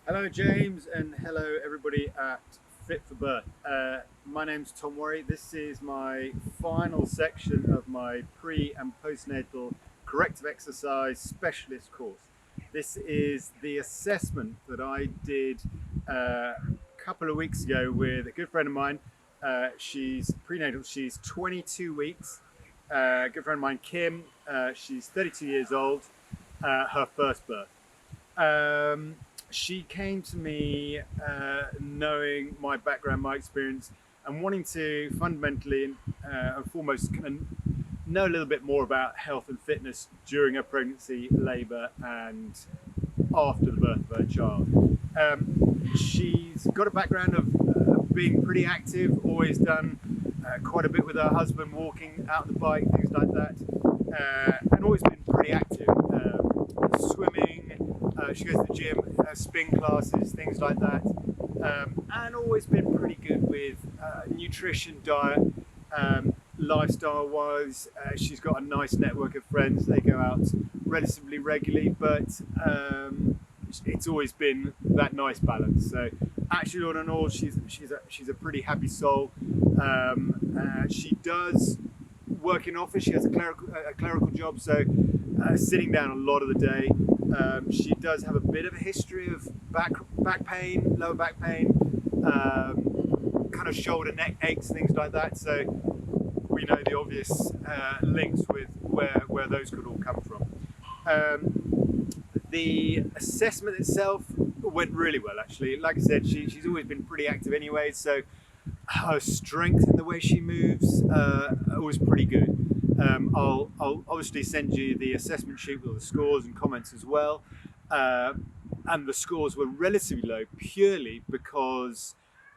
Hello, James, and hello, everybody at Fit for Birth. My name's TomWarry. This is my final section of my pre and postnatal corrective exercise specialist course. This is the assessment that I did a couple of weeks ago with a good friend of mine. She's prenatal, she's 22 weeks. Good friend of mine, Kim, she's 32 years old, her first birth. Um, she came to me knowing my background, my experience, and wanting to fundamentally and foremost kind of know a little bit more about health and fitness during her pregnancy, labour, and after the birth of her child. She's got a background of being pretty active, always done quite a bit with her husband, walking out on the bike, things like that, and always been pretty active. Swimming, she goes to the gym, spin classes, things like that, and always been pretty good with nutrition, diet, lifestyle wise. She's got a nice network of friends. They go out relatively regularly, but it's always been that nice balance. So actually, all in all, she's a pretty happy soul. She does work in office. She has a clerical job, so sitting down a lot of the day. She does have a bit of a history of back pain, lower back pain, kind of shoulder, neck aches, things like that. So we know the obvious links with where those could all come from. The assessment itself went really well, actually. Like I said, she's always been pretty active anyway, so her strength in the way she moves was pretty good. I'll obviously send you the assessment sheet with all the scores and comments as well. And the scores were relatively low purely because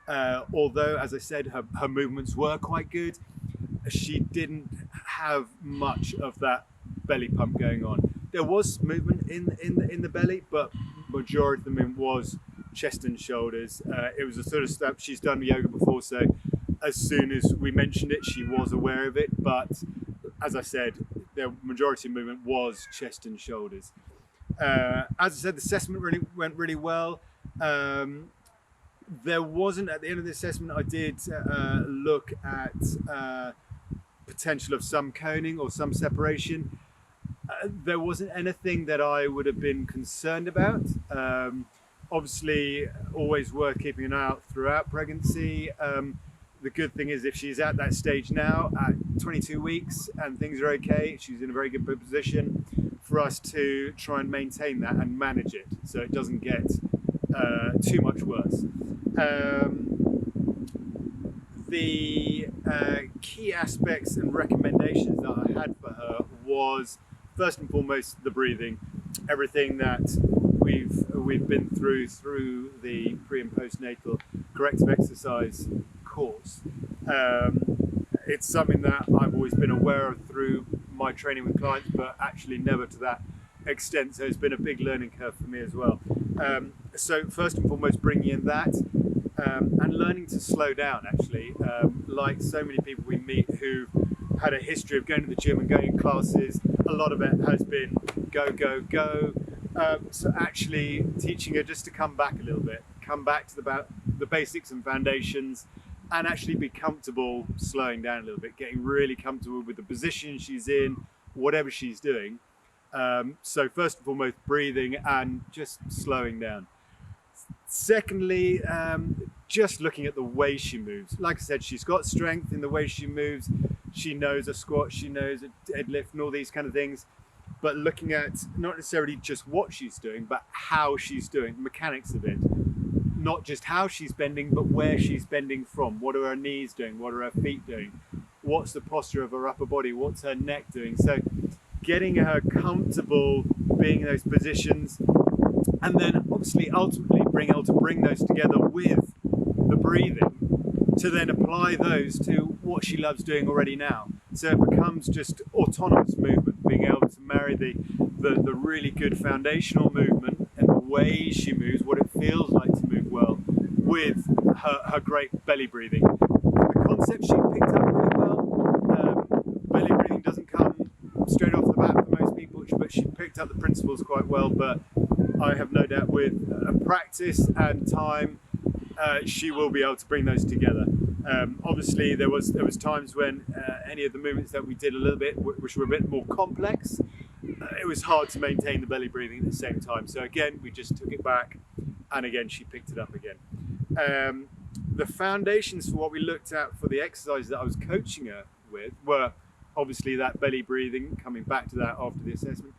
although, as I said, her movements were quite good, she didn't have much of that belly pump going on. There was movement in the belly, but majority of the movement was chest and shoulders. It was a sort of stuff she's done yoga before, so as soon as we mentioned it, she was aware of it. But as I said, the majority of movement was chest and shoulders. As I said, the assessment went really well. There wasn't, at the end of the assessment, I did look at potential of some coning or some separation. There wasn't anything that I would have been concerned about. Obviously, always worth keeping an eye out throughout pregnancy. The good thing is if she's at that stage now at 22 weeks and things are okay, she's in a very good position for us to try and maintain that and manage it so it doesn't get too much worse. The key aspects and recommendations that I had for her was first and foremost the breathing, everything that we've been through the pre and postnatal corrective exercise course. It's something that I've always been aware of through my training with clients, but actually never to that extent. So it's been a big learning curve for me as well. So first and foremost, bringing in that and learning to slow down. Actually, like so many people we meet who had a history of going to the gym and going in classes, a lot of it has been go, go, go. So actually teaching her just to come back a little bit, come back to the basics and foundations, and actually be comfortable slowing down a little bit, getting really comfortable with the position she's in, whatever she's doing. So first and foremost, breathing and just slowing down. Secondly, just looking at the way she moves. Like I said, she's got strength in the way she moves. She knows a squat, she knows a deadlift and all these kind of things. But looking at not necessarily just what she's doing, but how she's doing, the mechanics of it. Not just how she's bending, but where she's bending from. What are her knees doing? What are her feet doing? What's the posture of her upper body? What's her neck doing? So getting her comfortable being in those positions, and then obviously ultimately being able to bring those together with the breathing to then apply those to what she loves doing already now. So it becomes just autonomous movement, being able to marry the really good foundational movement and the way she moves, what it feels like to move well, with her great belly breathing. The concept she picked up really well. Belly breathing doesn't come straight off the bat for most people, but she picked up the principles quite well. But I have no doubt with practice and time, she will be able to bring those together. Obviously, there was times when any of the movements that we did a little bit, which were a bit more complex, it was hard to maintain the belly breathing at the same time. So again, we just took it back, and again, she picked it up again. The foundations for what we looked at for the exercise that I was coaching her with were obviously that belly breathing, coming back to that after the assessment.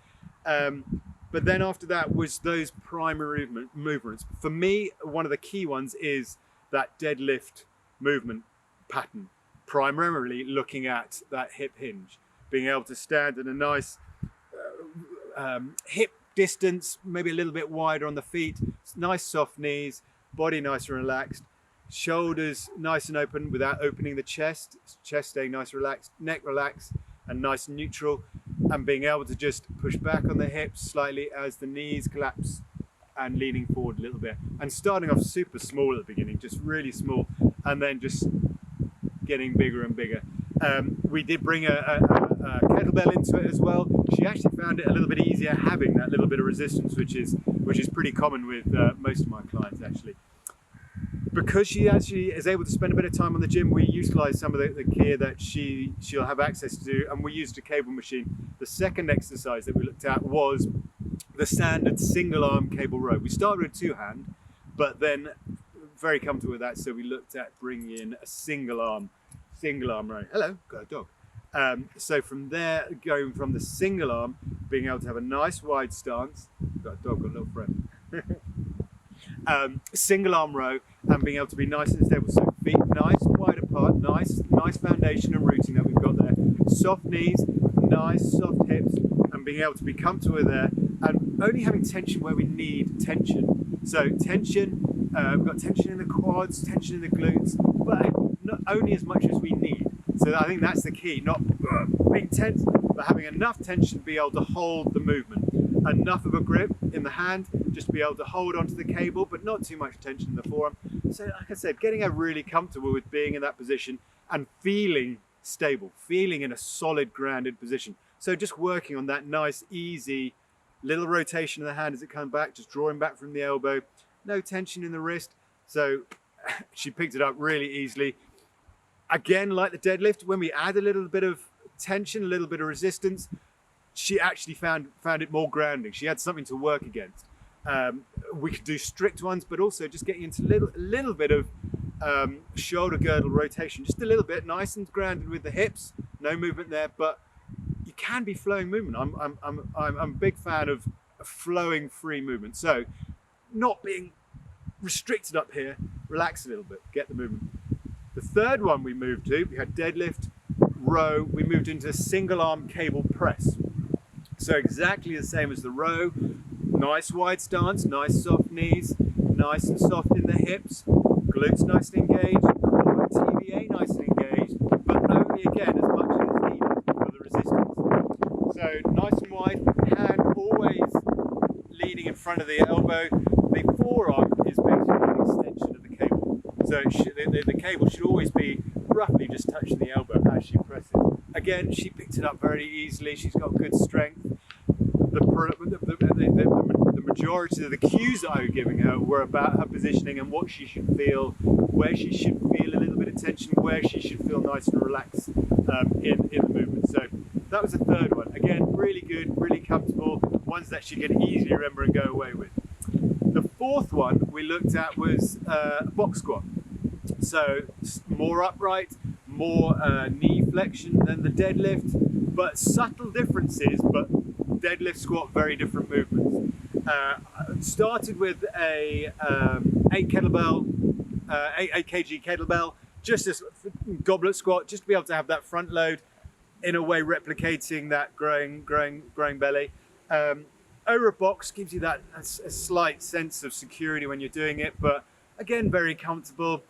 But then after that was those primary movements. For me, one of the key ones is that deadlift movement pattern, primarily looking at that hip hinge, being able to stand in a nice hip distance, maybe a little bit wider on the feet, nice soft knees, body nice and relaxed, shoulders nice and open without opening the chest staying nice and relaxed, neck relaxed and nice and neutral, and being able to just push back on the hips slightly as the knees collapse and leaning forward a little bit, and starting off super small at the beginning, just really small, and then just getting bigger and bigger. We did bring a kettlebell into it as well. She actually found it a little bit easier having that little bit of resistance, which is pretty common with most of my clients actually. Because she actually is able to spend a bit of time on the gym, we utilize some of the gear that she'll have access to, and we used a cable machine. The second exercise that we looked at was the standard single arm cable row. We started with two hand, but then very comfortable with that, so we looked at bringing in a single arm row. Hello, got a dog. So from there, going from the single arm, being able to have a nice wide stance, got a dog, got a little friend. Single arm row, and being able to be nice and stable. So feet nice and wide apart, nice foundation and rooting that we've got there. Soft knees, nice soft hips, and being able to be comfortable there, and only having tension where we need tension. So tension, we've got tension in the quads, tension in the glutes, but not only as much as we need. So I think that's the key, not being tense, but having enough tension to be able to hold the movement. Enough of a grip in the hand, just to be able to hold onto the cable, but not too much tension in the forearm. So like I said, getting her really comfortable with being in that position and feeling stable, feeling in a solid grounded position. So just working on that nice, easy little rotation of the hand as it comes back, just drawing back from the elbow, no tension in the wrist. So she picked it up really easily. Again, like the deadlift, when we add a little bit of tension, a little bit of resistance, she actually found it more grounding. She had something to work against. We could do strict ones, but also just getting into a little bit of shoulder girdle rotation, just a little bit, nice and grounded with the hips, no movement there, but you can be flowing movement. I'm a big fan of flowing free movement. So not being restricted up here, relax a little bit, get the movement. The third one we moved to, we had deadlift, row, we moved into a single arm cable press. So exactly the same as the row, nice wide stance, nice soft knees, nice and soft in the hips, glutes nice and engaged, core and TVA nice and engaged, but only again as much as is needed for the resistance. So nice and wide, hand always leaning in front of the elbow. The forearm is basically an extension of the cable. So the cable should always be roughly just touching the elbow as she presses. Again, she picked it up very easily. She's got good strength. The majority of the cues that I was giving her were about her positioning and what she should feel, where she should feel a little bit of tension, where she should feel nice and relaxed in the movement. So that was the third one. Again, really good, really comfortable, ones that she can easily remember and go away with. The fourth one we looked at was a box squat. So more upright, more knee flexion than the deadlift, but subtle differences, but deadlift, squat, very different movements. Started with a 8 kg kettlebell, just as goblet squat, just to be able to have that front load, in a way replicating that growing belly. Over a box gives you that a slight sense of security when you're doing it, but again, very comfortable.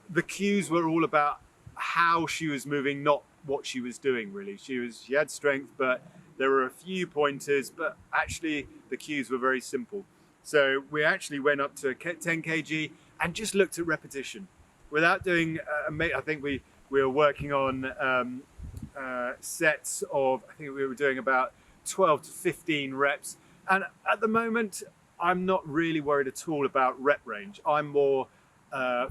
The cues were all about how she was moving, not what she was doing really. She had strength, but there were a few pointers, but actually the cues were very simple. So we actually went up to 10 kg and just looked at repetition without doing, I think we were working on sets of, I think we were doing about 12 to 15 reps. And at the moment, I'm not really worried at all about rep range. I'm more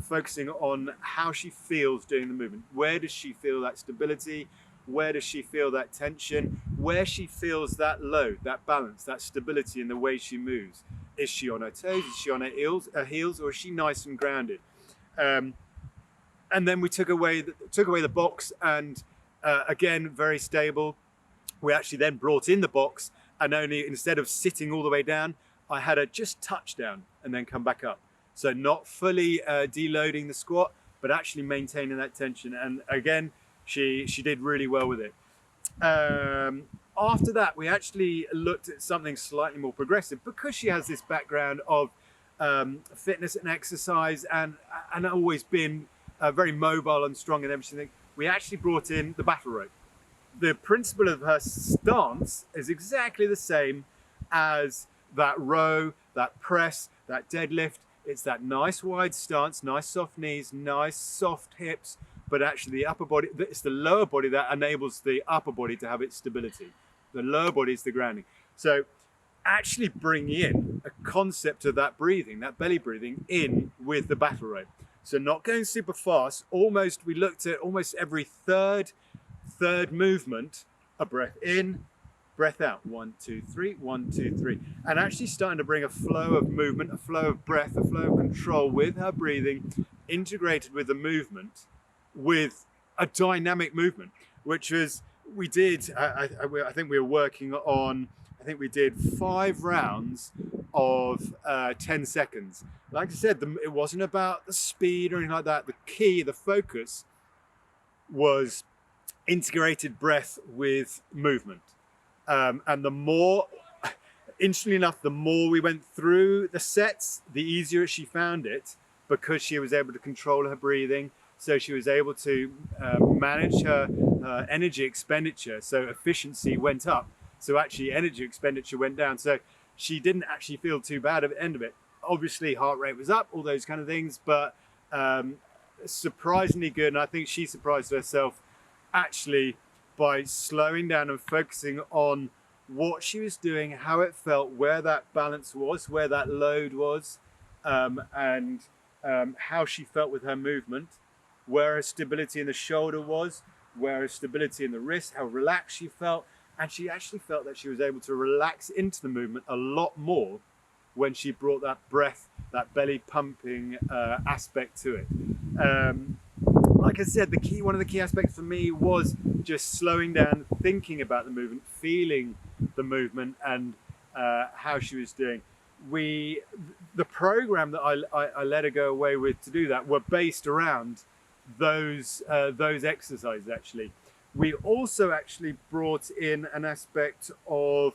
focusing on how she feels doing the movement. Where does she feel that stability? Where does she feel that tension? Where she feels that load, that balance, that stability in the way she moves. Is she on her toes? Is she on her heels, or is she nice and grounded? And then we took away the box, and again, very stable. We actually then brought in the box, and only instead of sitting all the way down, I had her just touch down and then come back up. So not fully deloading the squat, but actually maintaining that tension. And again, she did really well with it. After that, we actually looked at something slightly more progressive, because she has this background of fitness and exercise, and always been very mobile and strong and everything. We actually brought in the battle rope. The principle of her stance is exactly the same as that row, that press, that deadlift. It's that nice wide stance, nice soft knees, nice soft hips, but actually the upper body, it's the lower body that enables the upper body to have its stability. The lower body is the grounding. So actually bring in a concept of that breathing, that belly breathing in with the battle rope. So not going super fast, we looked at almost every third movement, a breath in, breath out, 1, 2, 3, 1, 2, 3, and actually starting to bring a flow of movement, a flow of breath, a flow of control with her breathing, integrated with the movement, with a dynamic movement, which was, we did, I think we were working on, I think we did 5 rounds of 10 seconds. Like I said, it wasn't about the speed or anything like that. The key, the focus was integrated breath with movement. And the more, interestingly enough, the more we went through the sets, the easier she found it, because she was able to control her breathing. So she was able to manage her energy expenditure. So efficiency went up. So actually energy expenditure went down. So she didn't actually feel too bad at the end of it. Obviously heart rate was up, all those kind of things, but surprisingly good. And I think she surprised herself actually by slowing down and focusing on what she was doing, how it felt, where that balance was, where that load was, and how she felt with her movement, where her stability in the shoulder was, where her stability in the wrist, how relaxed she felt. And she actually felt that she was able to relax into the movement a lot more when she brought that breath, that belly pumping aspect to it. Like I said, one of the key aspects for me was just slowing down, thinking about the movement, feeling the movement, and how she was doing. The program that I let her go away with to do that were based around those exercises. Actually, we also actually brought in an aspect of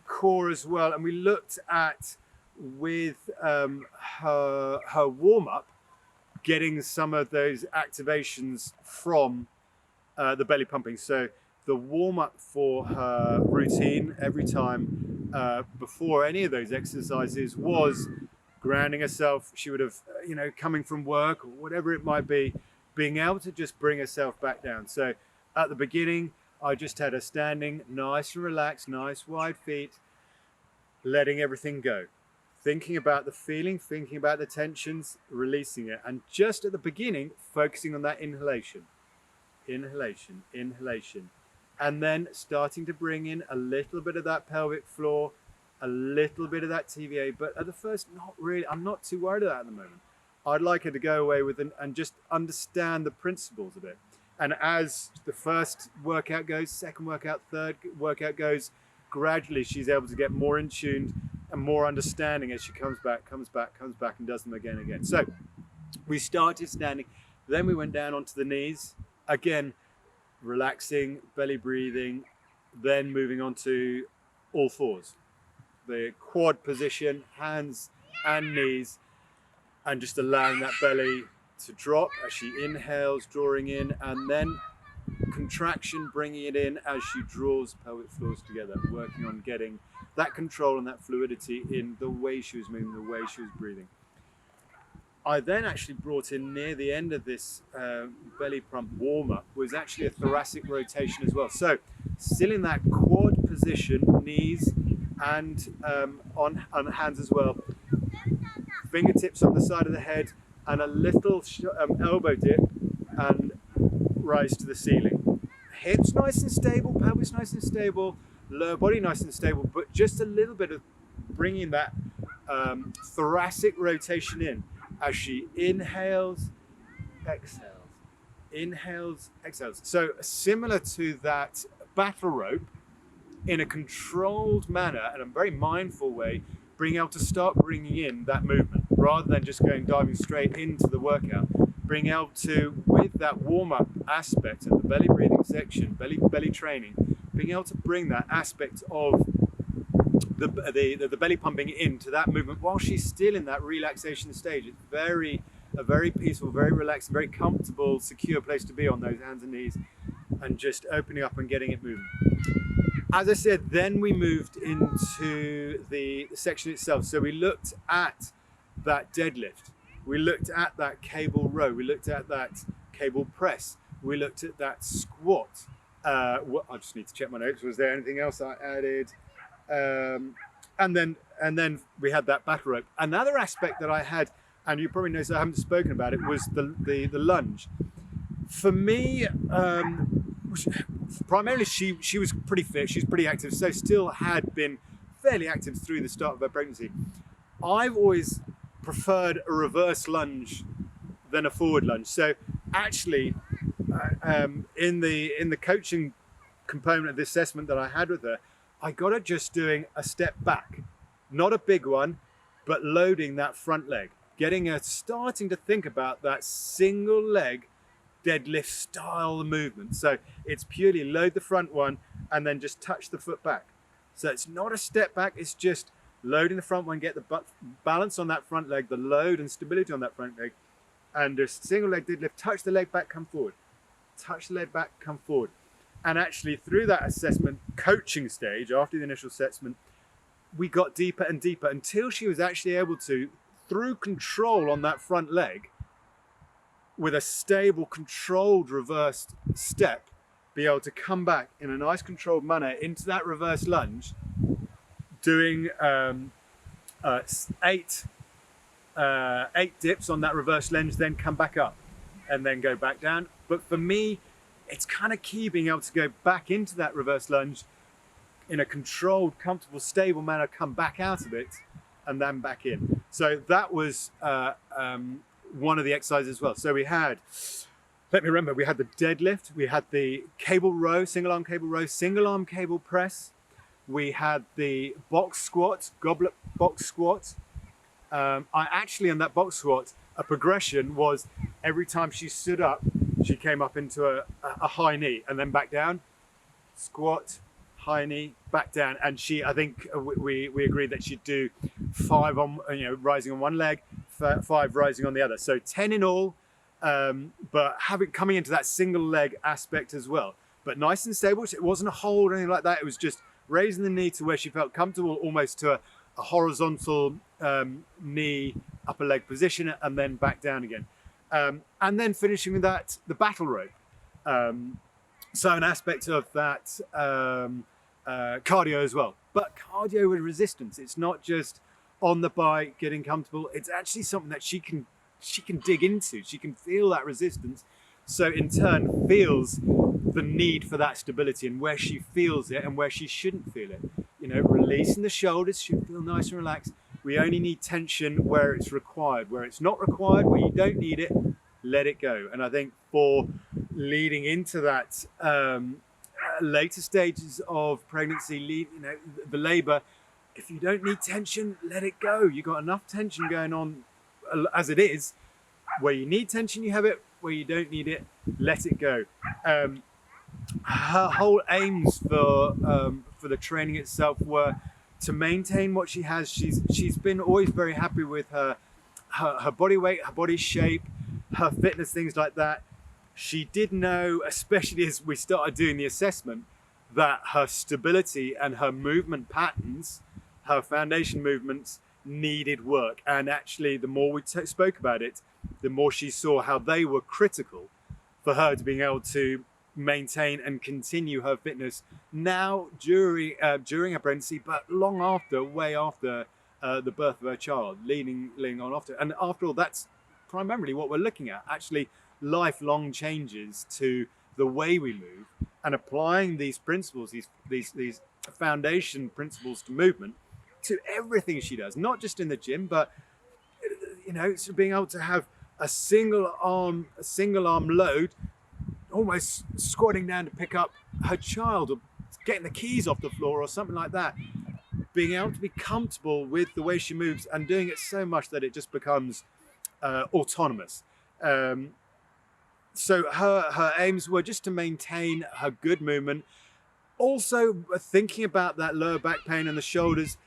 core as well, and we looked at with her warm-up, getting some of those activations from the belly pumping. So the warm-up for her routine every time before any of those exercises was grounding herself. She would have, coming from work or whatever it might be, being able to just bring herself back down. So at the beginning, I just had her standing nice and relaxed, nice wide feet, letting everything go. Thinking about the feeling, thinking about the tensions, releasing it. And just at the beginning, focusing on that inhalation, inhalation, inhalation. And then starting to bring in a little bit of that pelvic floor, a little bit of that TVA. But at the first, not really, I'm not too worried about that at the moment. I'd like her to go away with and just understand the principles of it. And as the first workout goes, second workout, third workout goes, gradually she's able to get more in tune and more understanding as she comes back and does them again and again. So we started standing, then we went down onto the knees, again, relaxing, belly breathing, then moving on to all fours. The quad position, hands and knees, and just allowing that belly to drop as she inhales, drawing in, and then contraction, bringing it in as she draws pelvic floors together, working on getting that control and that fluidity in the way she was moving, the way she was breathing. I then actually brought in, near the end of this belly pump warm-up, was actually a thoracic rotation as well. So still in that quad position, knees and on hands as well. Fingertips on the side of the head and a little elbow dip and rise to the ceiling. Hips nice and stable, pelvis nice and stable, lower body nice and stable, but just a little bit of bringing that thoracic rotation in as she inhales, exhales, inhales, exhales. So similar to that battle rope, in a controlled manner and a very mindful way, being able to start bringing in that movement rather than just diving straight into the workout. Being able to, with that warm-up aspect of the belly breathing section, belly training, being able to bring that aspect of the belly pumping into that movement while she's still in that relaxation stage. It's a very peaceful, very relaxed, very comfortable, secure place to be on those hands and knees, and just opening up and getting it moving. As I said, then we moved into the section itself. So we looked at that deadlift, we looked at that cable row, we looked at that cable press, we looked at that squat. I just need to check my notes. Was there anything else I added? And then we had that battle rope. Another aspect that I had, and you probably noticed I haven't spoken about it, was the lunge. For me, primarily she was pretty fit, she's pretty active, so still had been fairly active through the start of her pregnancy. I've always preferred a reverse lunge than a forward lunge. So actually, in the coaching component of the assessment that I had with her, I got her just doing a step back, not a big one, but loading that front leg, getting her starting to think about that single leg deadlift style movement. So it's purely load the front one and then just touch the foot back. So it's not a step back, it's just loading the front one, get the balance on that front leg, the load and stability on that front leg, and just single leg deadlift, touch the leg back, come forward, touch the leg back, come forward. And actually through that assessment coaching stage, after the initial assessment, we got deeper and deeper until she was actually able to, through control on that front leg, with a stable, controlled reversed step, be able to come back in a nice controlled manner into that reverse lunge, doing 8 dips on that reverse lunge, then come back up and then go back down. But for me, it's kind of key being able to go back into that reverse lunge in a controlled, comfortable, stable manner, come back out of it and then back in. So that was one of the exercises as well. So we had, let me remember, we had the deadlift, we had the cable row, single arm cable row, single arm cable press, we had the box squat, goblet box squat. I actually, on that box squat, a progression was every time she stood up, she came up into a high knee and then back down, squat, high knee, back down. And I think we agreed that she'd do 5 on, rising on one leg, 5 rising on the other. So 10 in all, but coming into that single leg aspect as well. But nice and stable. It wasn't a hold or anything like that. It was just raising the knee to where she felt comfortable, almost to a horizontal knee, upper leg position, and then back down again. And then finishing with that, the battle rope. So an aspect of that cardio as well, but cardio with resistance. It's not just on the bike getting comfortable. It's actually something that she can dig into. She can feel that resistance. So in turn feels the need for that stability and where she feels it and where she shouldn't feel it. Releasing the shoulders, should feel nice and relaxed. We only need tension where it's required. Where it's not required, where you don't need it, let it go. And I think for leading into that later stages of pregnancy, the labor, if you don't need tension, let it go. You've got enough tension going on as it is. Where you need tension, you have it. Where you don't need it, let it go. Her whole aims for the training itself were to maintain what she has. She's been always very happy with her body weight, her body shape, her fitness, things like that. She did know, especially as we started doing the assessment, that her stability and her movement patterns, her foundation movements, needed work. And actually, the more we spoke about it, the more she saw how they were critical for her to being able to maintain and continue her fitness now during her pregnancy, but long after, way after the birth of her child, leaning on after. And after all, that's primarily what we're looking at, actually lifelong changes to the way we move, and applying these principles, these foundation principles to movement, to everything she does, not just in the gym, but so being able to have a single arm load, almost squatting down to pick up her child, or getting the keys off the floor or something like that. Being able to be comfortable with the way she moves, and doing it so much that it just becomes autonomous. So her aims were just to maintain her good movement, also thinking about that lower back pain and the shoulders,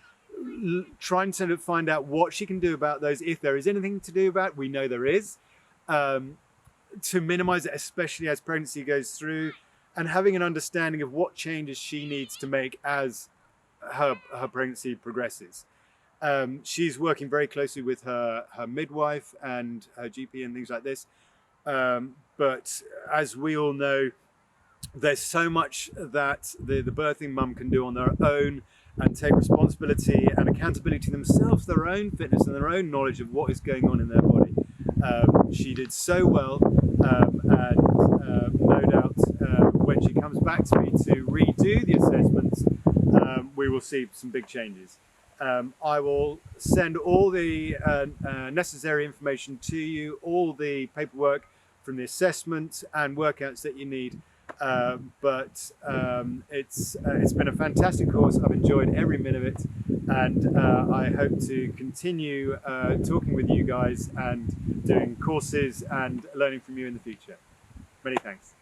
trying to find out what she can do about those, if there is anything to do about it. We know there is, to minimize it, especially as pregnancy goes through, and having an understanding of what changes she needs to make as her pregnancy progresses. She's working very closely with her midwife and her GP and things like this. But as we all know, there's so much that the birthing mum can do on their own, and take responsibility and accountability themselves, their own fitness and their own knowledge of what is going on in their body. She did so well, and no doubt when she comes back to me to redo the assessments, we will see some big changes. I will send all the necessary information to you, all the paperwork from the assessment and workouts that you need. But it's been a fantastic course. I've enjoyed every minute of it, and I hope to continue talking with you guys and doing courses and learning from you in the future. Many thanks.